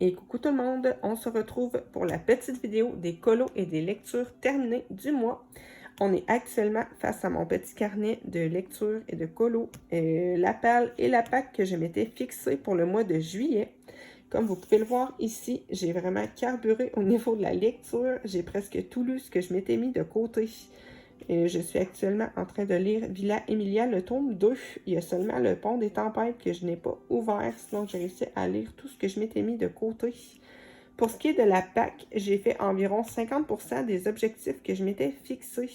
Et coucou tout le monde, on se retrouve pour la petite vidéo des colos et des lectures terminées du mois. On est actuellement face à mon petit carnet de lecture et de colos, la palle et la PAC que je m'étais fixé pour le mois de juillet. Comme vous pouvez le voir ici, j'ai vraiment carburé au niveau de la lecture. J'ai presque tout lu ce que je m'étais mis de côté. Je suis actuellement en train de lire Villa Emilia, le tome 2. Il y a seulement le Pont des Tempêtes que je n'ai pas ouvert, sinon j'ai réussi à lire tout ce que je m'étais mis de côté. Pour ce qui est de la PAC, j'ai fait environ 50% des objectifs que je m'étais fixés.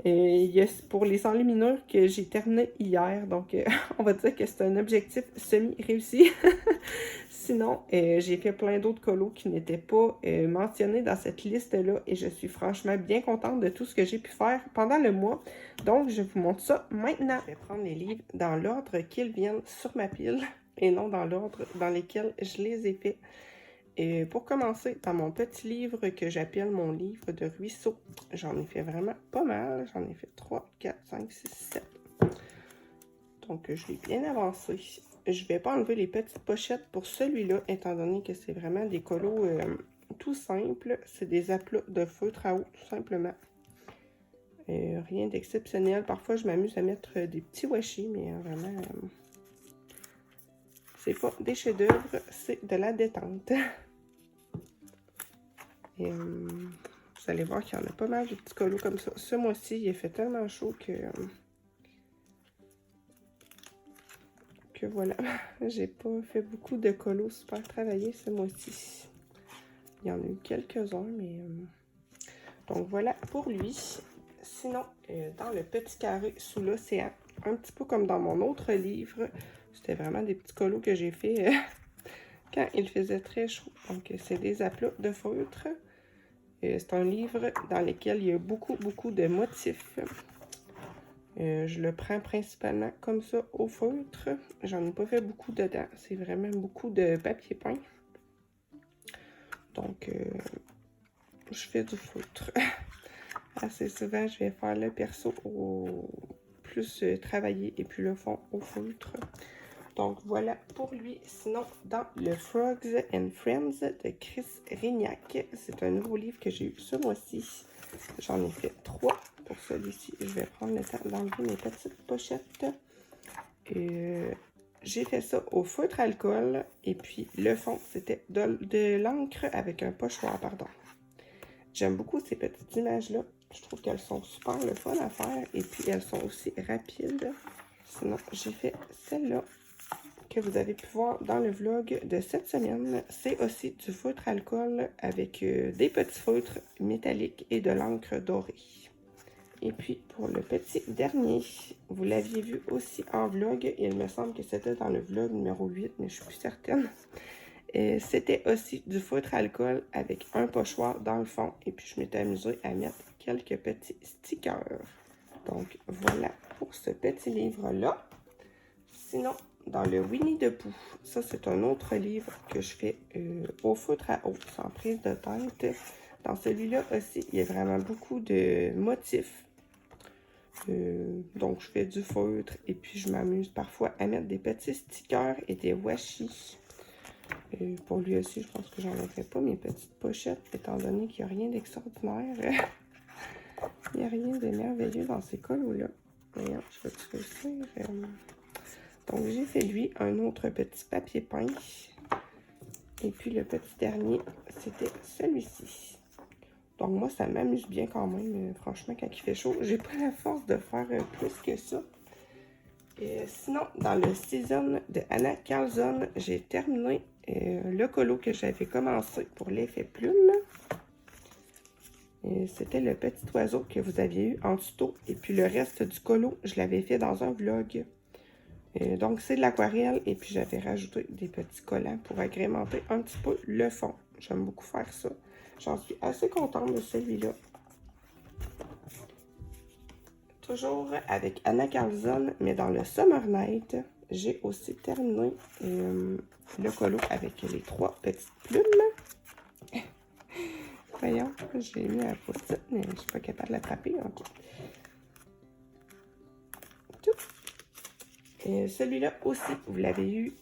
Il y a pour les enluminures que j'ai terminé hier, donc on va dire que c'est un objectif semi-réussi. Sinon, j'ai fait plein d'autres colos qui n'étaient pas mentionnés dans cette liste-là et je suis franchement bien contente de tout ce que j'ai pu faire pendant le mois. Donc, je vous montre ça maintenant. Je vais prendre les livres dans l'ordre qu'ils viennent sur ma pile et non dans l'ordre dans lequel je les ai faits. Et pour commencer, dans mon petit livre que j'appelle mon livre de ruisseau, j'en ai fait vraiment pas mal. J'en ai fait 3, 4, 5, 6, 7. Donc, je l'ai bien avancé. Je ne vais pas enlever les petites pochettes pour celui-là, étant donné que c'est vraiment des colos tout simples. C'est des aplats de feutre à eau, tout simplement. Rien d'exceptionnel. Parfois, je m'amuse à mettre des petits washi, mais vraiment, c'est pas des chefs-d'œuvre, c'est de la détente. Et, vous allez voir qu'il y en a pas mal de petits colos comme ça. Ce mois-ci, il a fait tellement chaud que voilà, j'ai pas fait beaucoup de colos super travaillés ce mois-ci. Il y en a eu quelques-uns, mais... Donc voilà pour lui. Sinon, dans le petit carré sous l'océan, un petit peu comme dans mon autre livre, c'était vraiment des petits colos que j'ai fait quand il faisait très chaud. Donc c'est des aplats de feutre. C'est un livre dans lequel il y a beaucoup de motifs. Je le prends principalement comme ça au feutre. J'en ai pas fait beaucoup dedans. C'est vraiment beaucoup de papier peint. Donc, je fais du feutre. Assez souvent, je vais faire le perso au plus travaillé et puis le fond au feutre. Donc, voilà pour lui. Sinon, dans le Frogs and Friends de Chris Rignac, c'est un nouveau livre que j'ai eu ce mois-ci. J'en ai fait 3 pour celui-ci. Je vais prendre le temps d'enlever mes petites pochettes. J'ai fait ça au feutre alcool. Et puis, le fond, c'était de l'encre avec un pochoir, pardon. J'aime beaucoup ces petites images-là. Je trouve qu'elles sont super le fun à faire. Et puis, elles sont aussi rapides. Sinon, j'ai fait celle-là que vous avez pu voir dans le vlog de cette semaine. C'est aussi du feutre alcool avec des petits feutres métalliques et de l'encre dorée. Et puis, pour le petit dernier, vous l'aviez vu aussi en vlog. Il me semble que c'était dans le vlog numéro 8, mais je suis plus certaine. C'était aussi du feutre alcool avec un pochoir dans le fond. Et puis, je m'étais amusée à mettre quelques petits stickers. Donc, voilà pour ce petit livre-là. Sinon, dans le Winnie the Pooh, ça, c'est un autre livre que je fais au feutre à eau, sans prise de tête. Dans celui-là aussi, il y a vraiment beaucoup de motifs. Donc, je fais du feutre et puis je m'amuse parfois à mettre des petits stickers et des washi. Pour lui aussi, je pense que j'en ai pas mes petites pochettes, étant donné qu'il n'y a rien d'extraordinaire. Il n'y a rien de merveilleux dans ces colos-là. D'ailleurs, je vais te réussir. Donc, j'ai fait lui un autre petit papier peint. Et puis, le petit dernier, c'était celui-ci. Donc, moi, ça m'amuse bien quand même. Franchement, quand il fait chaud, j'ai pas la force de faire plus que ça. Sinon, dans le Season de Anna Carlson, j'ai terminé le colo que j'avais commencé pour l'effet plume. C'était le petit oiseau que vous aviez eu en tuto. Et puis, le reste du colo, je l'avais fait dans un vlog. Donc, c'est de l'aquarelle et puis j'avais rajouté des petits collants pour agrémenter un petit peu le fond. J'aime beaucoup faire ça. J'en suis assez contente de celui-là. Toujours avec Anna Carlson, mais dans le Summer Night, j'ai aussi terminé le colo avec les 3 petites plumes. Voyons, j'ai mis un post-it, mais je ne suis pas capable de l'attraper. Okay. Tout. Celui-là aussi, vous l'avez eu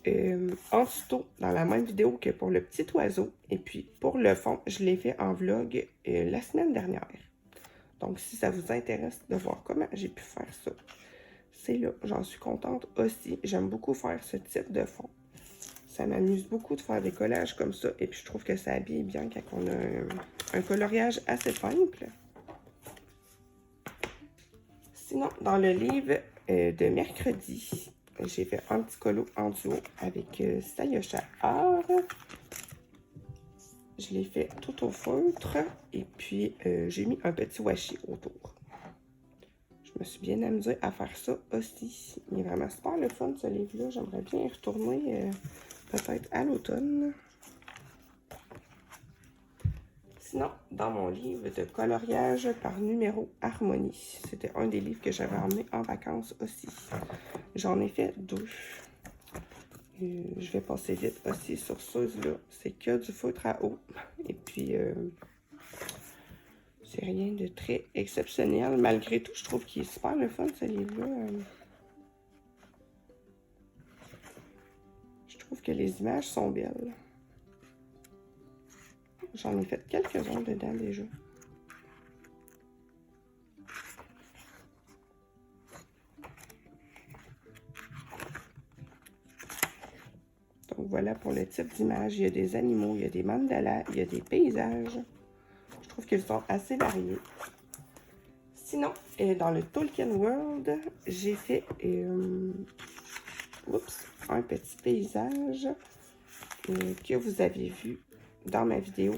en tuto dans la même vidéo que pour le petit oiseau. Et puis pour le fond, je l'ai fait en vlog la semaine dernière. Donc si ça vous intéresse de voir comment j'ai pu faire ça, c'est là. J'en suis contente aussi. J'aime beaucoup faire ce type de fond. Ça m'amuse beaucoup de faire des collages comme ça. Et puis je trouve que ça habille bien quand on a un coloriage assez simple. Sinon, dans le livre de mercredi, j'ai fait un petit colo en duo avec Sayosha Art. Je l'ai fait tout au feutre et puis j'ai mis un petit washi autour. Je me suis bien amusée à faire ça aussi. Il est vraiment super le fun ce livre-là. J'aimerais bien y retourner peut-être à l'automne. Sinon, dans mon livre de coloriage par numéro Harmonie, c'était un des livres que j'avais emmené en vacances aussi. J'en ai fait 2. Je vais passer vite aussi sur ceux-là. C'est que du feutre à eau. Et puis, c'est rien de très exceptionnel. Malgré tout, je trouve qu'il est super le fun, ce livre-là. Je trouve que les images sont belles. J'en ai fait quelques-uns dedans déjà. Donc voilà pour le type d'image. Il y a des animaux, il y a des mandalas, il y a des paysages. Je trouve qu'ils sont assez variés. Sinon, dans le Tolkien World, j'ai fait un petit paysage que vous avez vu dans ma vidéo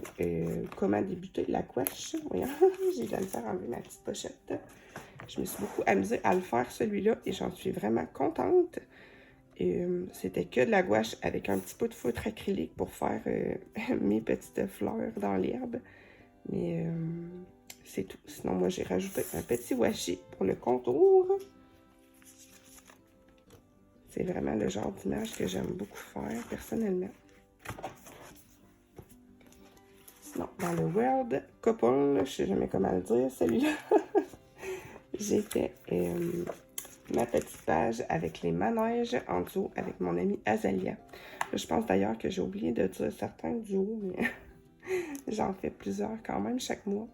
comment débuter la gouache. Voyons, j'ai de la misère à enlever ma petite pochette. Je me suis beaucoup amusée à le faire celui-là et j'en suis vraiment contente. C'était que de la gouache avec un petit peu de feutre acrylique pour faire mes petites fleurs dans l'herbe. Mais c'est tout. Sinon, moi, j'ai rajouté un petit washi pour le contour. C'est vraiment le genre d'image que j'aime beaucoup faire, personnellement. Sinon, dans le World Couple, je ne sais jamais comment le dire, celui-là, j'ai fait ma petite page avec les manèges en duo avec mon amie Azalia. Je pense d'ailleurs que j'ai oublié de dire certains duos, mais j'en fais plusieurs quand même chaque mois.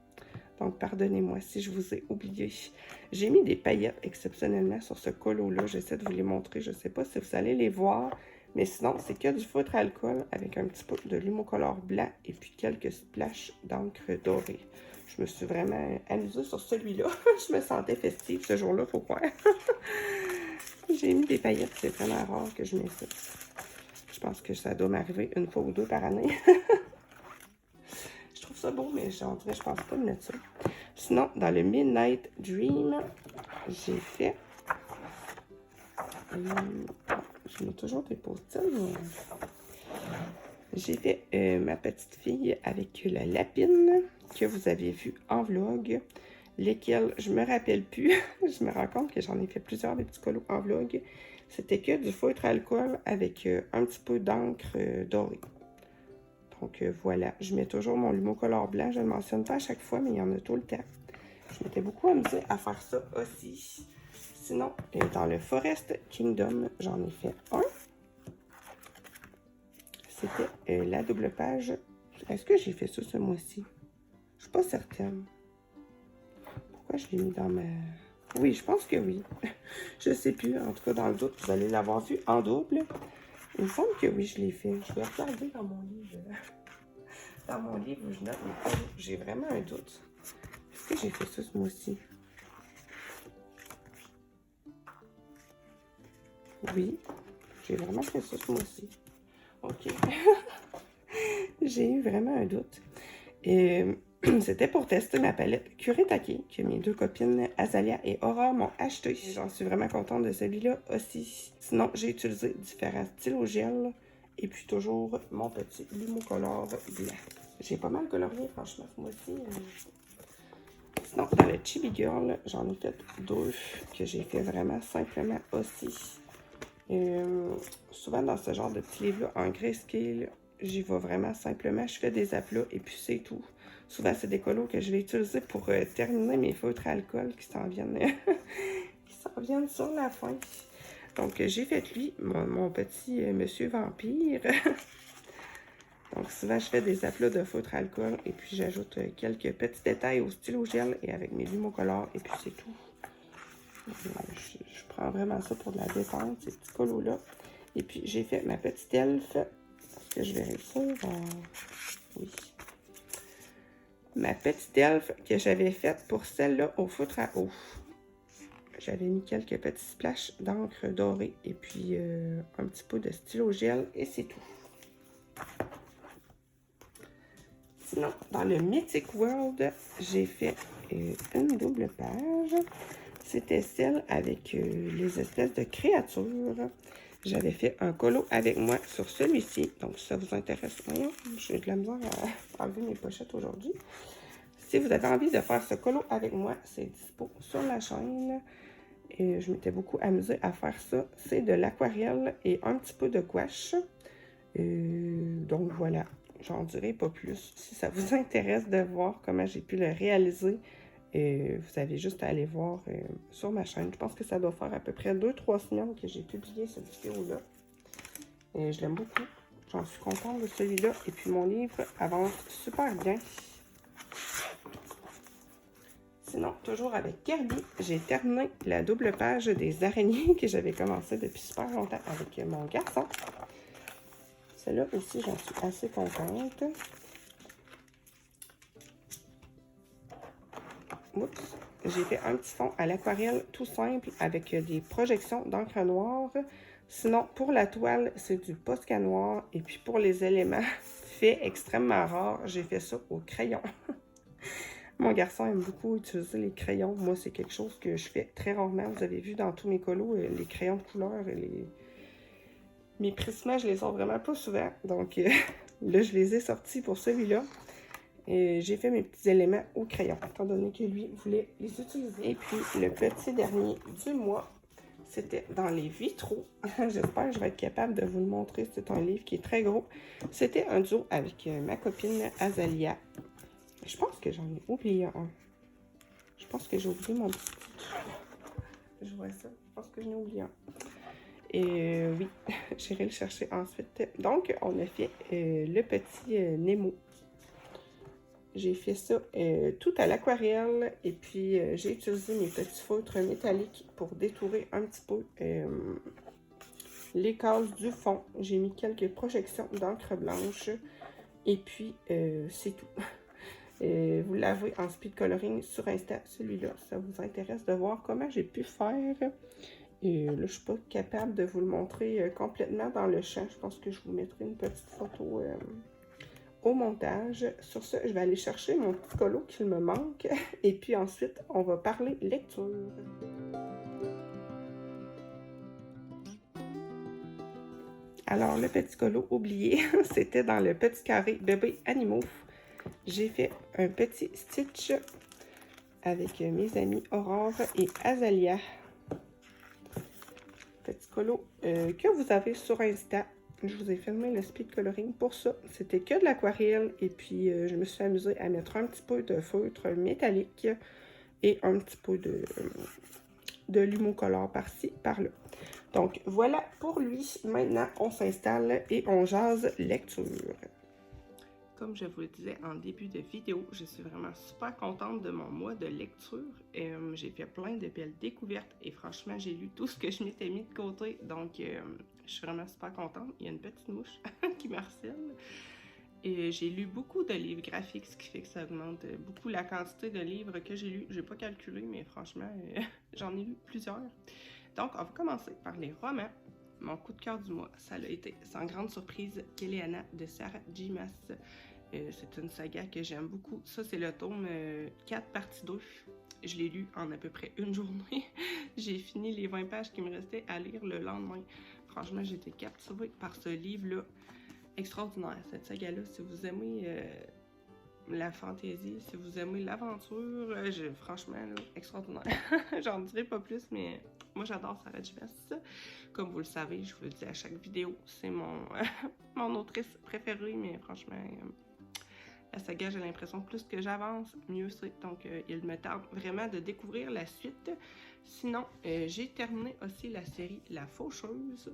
Donc, pardonnez-moi si je vous ai oublié. J'ai mis des paillettes exceptionnellement sur ce colo-là. J'essaie de vous les montrer. Je ne sais pas si vous allez les voir. Mais sinon, c'est que du feutre à alcool avec un petit peu de Lumocolor blanc et puis quelques splashes d'encre dorée. Je me suis vraiment amusée sur celui-là. Je me sentais festive ce jour-là, faut croire. J'ai mis des paillettes. C'est vraiment rare que je mette ça. Je pense que ça doit m'arriver une fois ou deux par année. Je trouve ça beau, mais je pense pas de mettre ça. Sinon, dans le Midnight Dream, j'ai fait... je mets toujours des post-it, mais... J'ai fait ma petite fille avec la lapine que vous avez vu en vlog, lesquels je me rappelle plus. Je me rends compte que j'en ai fait plusieurs des petits colos en vlog. C'était que du feutre à alcool avec un petit peu d'encre dorée. Donc voilà, je mets toujours mon Lumocolor blanc. Je ne le mentionne pas à chaque fois, mais il y en a tout le temps. Je m'étais beaucoup amusée à faire ça aussi. Sinon, dans le Forest Kingdom, j'en ai fait un. C'était la double page. Est-ce que j'ai fait ça ce mois-ci? Je suis pas certaine. Pourquoi je l'ai mis dans ma... Oui, je pense que oui. Je sais plus. En tout cas, dans le doute, vous allez l'avoir vu en double. Il me semble que oui, je l'ai fait. Je vais regarder dans mon livre. Dans mon livre, je note mes colos. J'ai vraiment un doute. Est-ce que j'ai fait ça ce mois-ci? Oui, j'ai vraiment fait ça ce mois-ci. OK. J'ai eu vraiment un doute. C'était pour tester ma palette Kuretake que mes deux copines Azalia et Aurore m'ont acheté. J'en suis vraiment contente de celui-là aussi. Sinon, j'ai utilisé différents stylos gel et puis toujours mon petit Lumocolor blanc. J'ai pas mal colorié, franchement, ce mois-ci. Sinon, dans le Chibi Girl, j'en ai fait deux que j'ai fait vraiment simplement aussi. Souvent, dans ce genre de petits livres-là, en grayscale, j'y vais vraiment simplement. Je fais des aplats et puis c'est tout. Souvent, c'est des colos que je vais utiliser pour terminer mes feutres à alcool qui s'en viennent, qui s'en viennent sur la fin. Donc, j'ai fait lui, mon petit monsieur vampire. Donc, souvent, je fais des aplats de feutre alcool et puis j'ajoute quelques petits détails au stylo gel et avec mes Lumocolor et puis c'est tout. Je prends vraiment ça pour de la détente, ces petits colos-là. Et puis, j'ai fait ma petite elfe. Est-ce que je vais réussir? Oui. Ma petite elfe que j'avais faite pour celle-là au feutre à eau. J'avais mis quelques petits splashes d'encre dorée et puis un petit peu de stylo gel et c'est tout. Sinon, dans le Mythic World, j'ai fait une double page. C'était celle avec les espèces de créatures. J'avais fait un colo avec moi sur celui-ci. Donc, si ça vous intéresse, voyons, j'ai de la misère à enlever mes pochettes aujourd'hui. Si vous avez envie de faire ce colo avec moi, c'est dispo sur la chaîne. Et je m'étais beaucoup amusée à faire ça. C'est de l'aquarelle et un petit peu de gouache. Donc, voilà. J'en dirai pas plus. Si ça vous intéresse de voir comment j'ai pu le réaliser, vous avez juste à aller voir sur ma chaîne. Je pense que ça doit faire à peu près 2-3 semaines que j'ai publié cette vidéo-là. Je l'aime beaucoup. J'en suis contente de celui-là. Et puis mon livre avance super bien. Sinon, toujours avec Kirby, j'ai terminé la double page des araignées que j'avais commencé depuis super longtemps avec mon garçon. Celle-là aussi, j'en suis assez contente. Oups. J'ai fait un petit fond à l'aquarelle tout simple avec des projections d'encre noire. Sinon, pour la toile, c'est du Posca noir. Et puis pour les éléments, fait extrêmement rare, j'ai fait ça au crayon. Mon garçon aime beaucoup utiliser les crayons. Moi, c'est quelque chose que je fais très rarement. Vous avez vu dans tous mes colos, les crayons de couleur, mes prismes, je les sors vraiment pas souvent. Donc là, je les ai sortis pour celui-là. J'ai fait mes petits éléments au crayon, étant donné que lui voulait les utiliser. Et puis, le petit dernier du mois, c'était dans les vitraux. J'espère que je vais être capable de vous le montrer. C'est un livre qui est très gros. C'était un duo avec ma copine Azalia. Je pense que j'en ai oublié un. Je pense que j'ai oublié mon petit... Je vois ça. Je pense que j'en ai oublié un. Et oui, j'irai le chercher ensuite. Donc, on a fait le petit Nemo. J'ai fait ça tout à l'aquarelle et puis j'ai utilisé mes petits feutres métalliques pour détourer un petit peu les cases du fond. J'ai mis quelques projections d'encre blanche et puis c'est tout. Vous l'avez en speed coloring sur Insta, celui-là. Ça vous intéresse de voir comment j'ai pu faire. Et là, je ne suis pas capable de vous le montrer complètement dans le champ. Je pense que je vous mettrai une petite photo au montage. Sur ce, je vais aller chercher mon petit colo qu'il me manque. Et puis ensuite, on va parler lecture. Alors, le petit colo oublié, c'était dans le petit carré bébé animaux. J'ai fait un petit stitch avec mes amis Aurore et Azalia. Petit colo que vous avez sur Insta. Je vous ai filmé le speed coloring pour ça. C'était que de l'aquarelle et puis je me suis amusée à mettre un petit peu de feutre métallique et un petit peu de Lumocolor par-ci, par-là. Donc voilà pour lui. Maintenant, on s'installe et on jase lecture. Comme je vous le disais en début de vidéo, je suis vraiment super contente de mon mois de lecture. J'ai fait plein de belles découvertes et franchement, j'ai lu tout ce que je m'étais mis de côté. Donc, je suis vraiment super contente. Il y a une petite mouche qui me harcèle. Et j'ai lu beaucoup de livres graphiques, ce qui fait que ça augmente beaucoup la quantité de livres que j'ai lus. Je n'ai pas calculé, mais franchement, j'en ai lu plusieurs. Donc, on va commencer par les romans. Mon coup de cœur du mois, ça a été sans grande surprise Kéléana de Sarah J. Maas. C'est une saga que j'aime beaucoup. Ça, c'est le tome 4, partie 2. Je l'ai lu en à peu près une journée. J'ai fini les 20 pages qui me restaient à lire le lendemain. Franchement, j'ai été captivée par ce livre-là. Extraordinaire, cette saga-là. Si vous aimez la fantaisie, si vous aimez l'aventure, franchement, là, extraordinaire. J'en dirai pas plus, mais moi, j'adore Sarah J. Maas. Comme vous le savez, je vous le dis à chaque vidéo, c'est mon autrice préférée, mais franchement, La saga, j'ai l'impression, plus que j'avance, mieux c'est. Donc, il me tarde vraiment de découvrir la suite. Sinon, j'ai terminé aussi la série La Faucheuse.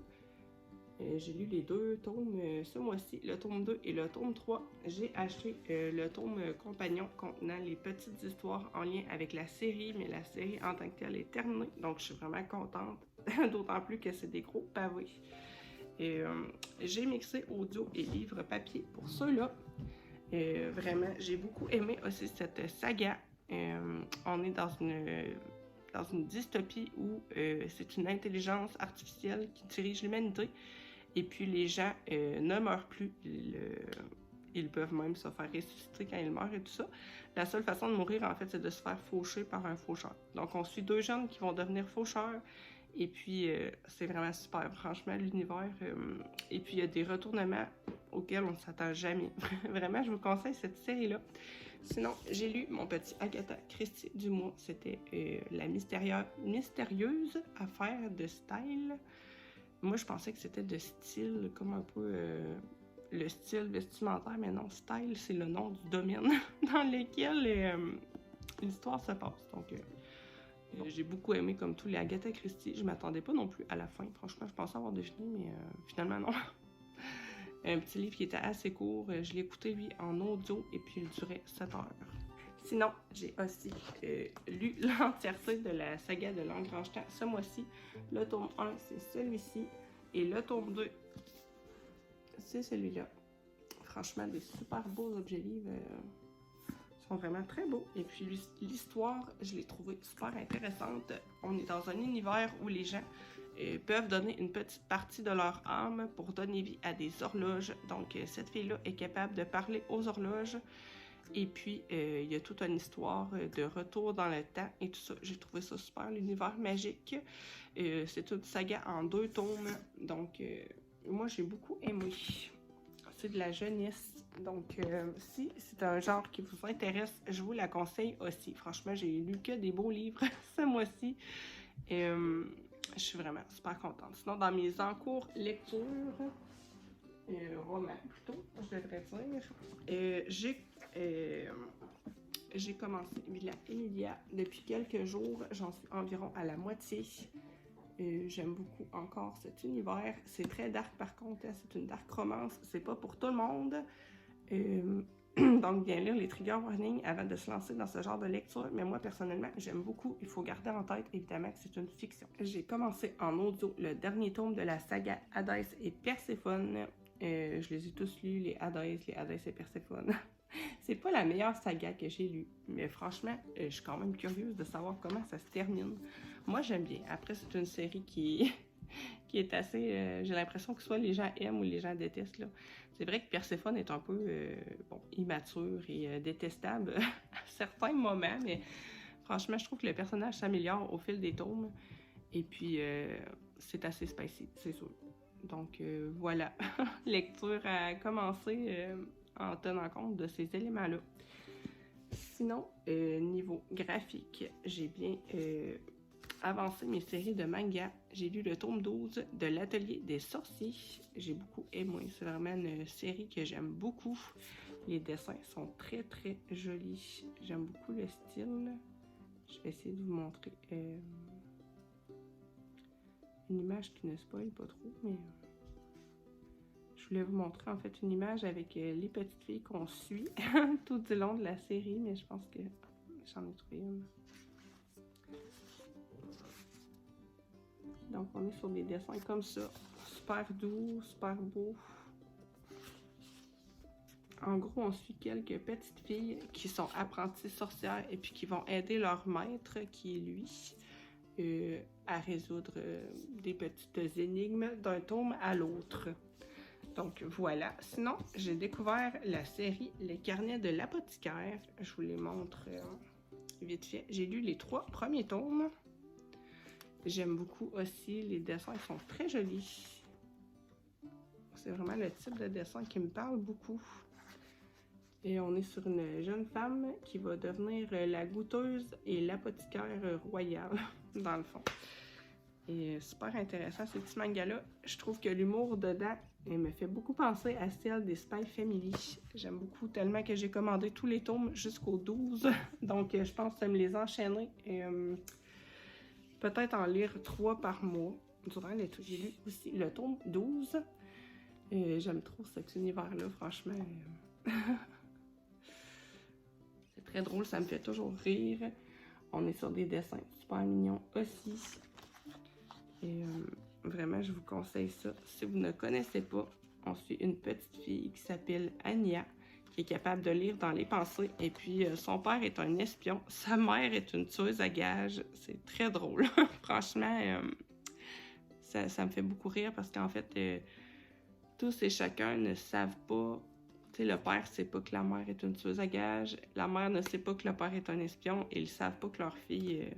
J'ai lu les 2 tomes ce mois-ci, le tome 2 et le tome 3. J'ai acheté le tome compagnon contenant les petites histoires en lien avec la série, mais la série en tant que telle est terminée. Donc, je suis vraiment contente, d'autant plus que c'est des gros pavés. J'ai mixé audio et livre papier pour ceux-là. Vraiment, j'ai beaucoup aimé aussi cette saga. On est dans une dystopie où c'est une intelligence artificielle qui dirige l'humanité. Et puis les gens ne meurent plus. Ils peuvent même se faire ressusciter quand ils meurent et tout ça. La seule façon de mourir, en fait, c'est de se faire faucher par un faucheur. Donc, on suit 2 jeunes qui vont devenir faucheurs. Et puis, c'est vraiment super, franchement, l'univers. Et puis, il y a des retournements auxquels on ne s'attend jamais. Vraiment, je vous conseille cette série-là. Sinon, j'ai lu mon petit Agatha Christie du mois. C'était la mystérieuse affaire de style. Moi, je pensais que c'était de style, comme un peu le style vestimentaire, mais non, style, c'est le nom du domaine dans lequel l'histoire se passe. Donc, j'ai beaucoup aimé, comme tous les Agatha Christie. Je m'attendais pas non plus à la fin. Franchement, je pensais avoir deviné, mais finalement, non. Un petit livre qui était assez court. Je l'ai écouté, lui, en audio, et puis il durait 7 heures. Sinon, j'ai aussi lu l'entièreté de la saga de Langrange-Temps ce mois-ci. Le tome 1, c'est celui-ci. Et le tome 2, c'est celui-là. Franchement, des super beaux objets livres. Sont vraiment très beaux. Et puis l'histoire, je l'ai trouvée super intéressante. On est dans un univers où les gens peuvent donner une petite partie de leur âme pour donner vie à des horloges. Donc cette fille-là est capable de parler aux horloges. Et puis il y a toute une histoire de retour dans le temps et tout ça. J'ai trouvé ça super, l'univers magique. C'est une saga en 2 tomes. Donc moi j'ai beaucoup aimé. C'est de la jeunesse. Donc, si c'est un genre qui vous intéresse, je vous la conseille aussi. Franchement, j'ai lu que des beaux livres ce mois-ci. Et je suis vraiment super contente. Sinon, dans mes encours lecture, romans plutôt, je devrais dire, j'ai commencé Villa Emilia depuis quelques jours. J'en suis environ à la moitié. J'aime beaucoup encore cet univers. C'est très dark par contre, c'est une dark romance. C'est pas pour tout le monde. Donc, bien lire les trigger warnings avant de se lancer dans ce genre de lecture. Mais moi, personnellement, j'aime beaucoup. Il faut garder en tête, évidemment, que c'est une fiction. J'ai commencé en audio le dernier tome de la saga Hadès et Perséphone. Je les ai tous lus, les Hadès et Perséphone. C'est pas la meilleure saga que j'ai lue, mais franchement, je suis quand même curieuse de savoir comment ça se termine. Moi, j'aime bien. Après, c'est une série qui est assez... j'ai l'impression que soit les gens aiment ou les gens détestent, là. C'est vrai que Perséphone est un peu immature et détestable à certains moments, mais franchement, je trouve que le personnage s'améliore au fil des tomes. Et puis, c'est assez spicy, c'est sûr. Donc, voilà. Lecture à commencer en tenant compte de ces éléments-là. Sinon, niveau graphique, j'ai bien avancé mes séries de manga. J'ai lu le tome 12 de l'Atelier des sorciers. J'ai beaucoup aimé. C'est vraiment une série que j'aime beaucoup. Les dessins sont très très jolis. J'aime beaucoup le style. Je vais essayer de vous montrer une image qui ne spoil pas trop, mais je voulais vous montrer en fait une image avec les petites filles qu'on suit tout du long de la série, mais je pense que j'en ai trouvé une. Donc on est sur des dessins comme ça, super doux, super beau. En gros, on suit quelques petites filles qui sont apprenties sorcières et puis qui vont aider leur maître, qui est lui, à résoudre des petites énigmes d'un tome à l'autre. Donc voilà. Sinon, j'ai découvert la série Les Carnets de l'apothicaire. Je vous les montre vite fait. J'ai lu les 3 premiers tomes. J'aime beaucoup aussi. Les dessins sont très jolis. C'est vraiment le type de dessin qui me parle beaucoup. Et on est sur une jeune femme qui va devenir la goûteuse et l'apothicaire royale, dans le fond. Et super intéressant, ce petit manga-là. Je trouve que l'humour dedans Elle me fait beaucoup penser à celle des Spy Family. J'aime beaucoup tellement que j'ai commandé tous les tomes jusqu'au 12. Donc, je pense que me les enchaîner. Peut-être en lire 3 par mois. Durant l'été, j'ai lu aussi le tome 12. J'aime trop cet univers-là, franchement. C'est très drôle, ça me fait toujours rire. On est sur des dessins super mignons aussi. Et vraiment, je vous conseille ça. Si vous ne connaissez pas, on suit une petite fille qui s'appelle Anya, qui est capable de lire dans les pensées. Et puis, son père est un espion. Sa mère est une tueuse à gages. C'est très drôle. Franchement, ça me fait beaucoup rire parce qu'en fait, tous et chacun ne savent pas. Tu sais, le père sait pas que la mère est une tueuse à gages. La mère ne sait pas que le père est un espion. Et ils savent pas que leur fille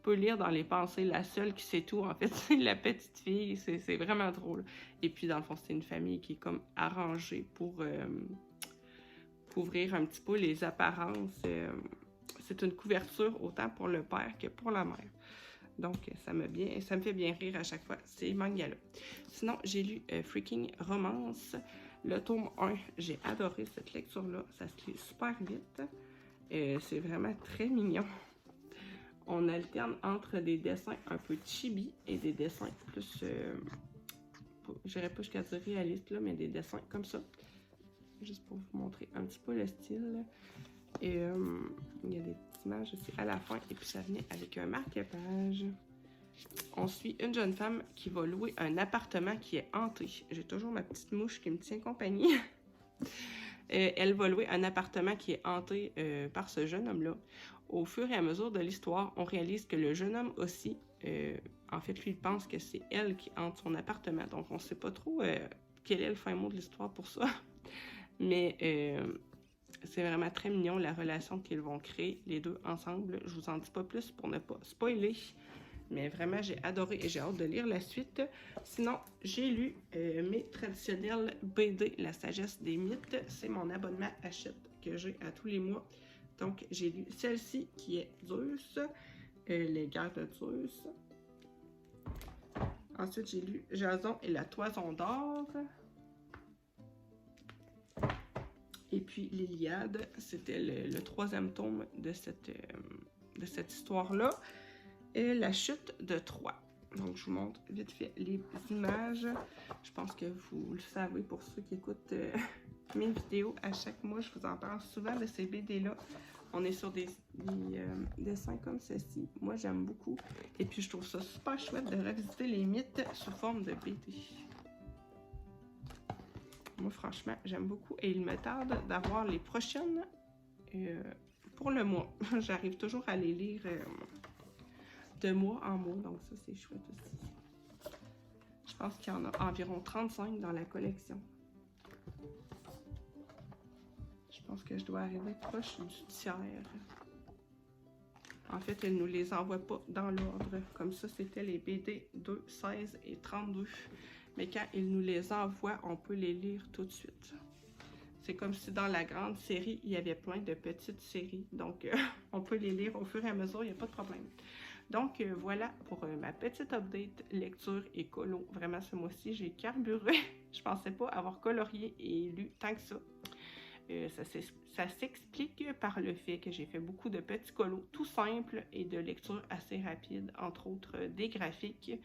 peut lire dans les pensées. La seule qui sait tout, en fait, c'est la petite fille. C'est vraiment drôle. Et puis, dans le fond, c'est une famille qui est comme arrangée pour couvrir un petit peu les apparences. C'est une couverture autant pour le père que pour la mère. Donc, ça me fait bien rire à chaque fois, ces mangas-là. Sinon, j'ai lu Freaking Romance, le tome 1. J'ai adoré cette lecture-là. Ça se lit super vite. C'est vraiment très mignon. On alterne entre des dessins un peu chibi et des dessins plus, je dirais pas jusqu'à dire réalistes, là, mais des dessins comme ça. Juste pour vous montrer un petit peu le style. Et il y a des petites images aussi à la fin. Et puis ça venait avec un marque-page. On suit une jeune femme qui va louer un appartement qui est hanté. J'ai toujours ma petite mouche qui me tient compagnie. Elle va louer un appartement qui est hanté par ce jeune homme-là. Au fur et à mesure de l'histoire, on réalise que le jeune homme aussi, en fait, lui, il pense que c'est elle qui hante son appartement. Donc, on ne sait pas trop quel est le fin mot de l'histoire pour ça. Mais c'est vraiment très mignon la relation qu'ils vont créer, les deux ensemble. Je vous en dis pas plus pour ne pas spoiler. Mais vraiment, j'ai adoré et j'ai hâte de lire la suite. Sinon, j'ai lu mes traditionnels BD, La sagesse des mythes. C'est mon abonnement Hachette que j'ai à tous les mois. Donc, j'ai lu celle-ci qui est Zeus, les guerres de Zeus. Ensuite, j'ai lu Jason et la toison d'or. Et puis l'Iliade, c'était le 3e tome de cette histoire-là. Et la chute de Troie. Donc, je vous montre vite fait les images. Je pense que vous le savez pour ceux qui écoutent mes vidéos. À chaque mois, je vous en parle souvent de ces BD-là. On est sur des dessins comme ceci. Moi, j'aime beaucoup. Et puis, je trouve ça super chouette de revisiter les mythes sous forme de BD. Moi, franchement, j'aime beaucoup. Et il me tarde d'avoir les prochaines pour le mois. J'arrive toujours à les lire de mois en mois. Donc ça, c'est chouette aussi. Je pense qu'il y en a environ 35 dans la collection. Je pense que je dois arriver proche du tiers. En fait, elle ne nous les envoie pas dans l'ordre. Comme ça, c'était les BD 2, 16 et 32. Mais quand ils nous les envoient, on peut les lire tout de suite. C'est comme si dans la grande série, il y avait plein de petites séries. Donc, on peut les lire au fur et à mesure, il n'y a pas de problème. Donc, voilà pour ma petite update lecture et colo. Vraiment, ce mois-ci, j'ai carburé. Je pensais pas avoir colorié et lu tant que ça. Ça s'explique par le fait que j'ai fait beaucoup de petits colos tout simples et de lecture assez rapide, entre autres des graphiques.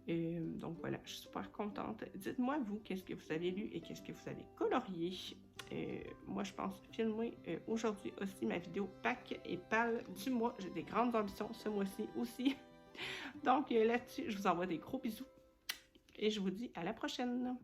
Donc voilà, je suis super contente. Dites-moi, vous, qu'est-ce que vous avez lu et qu'est-ce que vous avez colorié. Moi, je pense filmer aujourd'hui aussi ma vidéo Pâques et Pâles du mois. J'ai des grandes ambitions ce mois-ci aussi. Donc là-dessus, je vous envoie des gros bisous et je vous dis à la prochaine.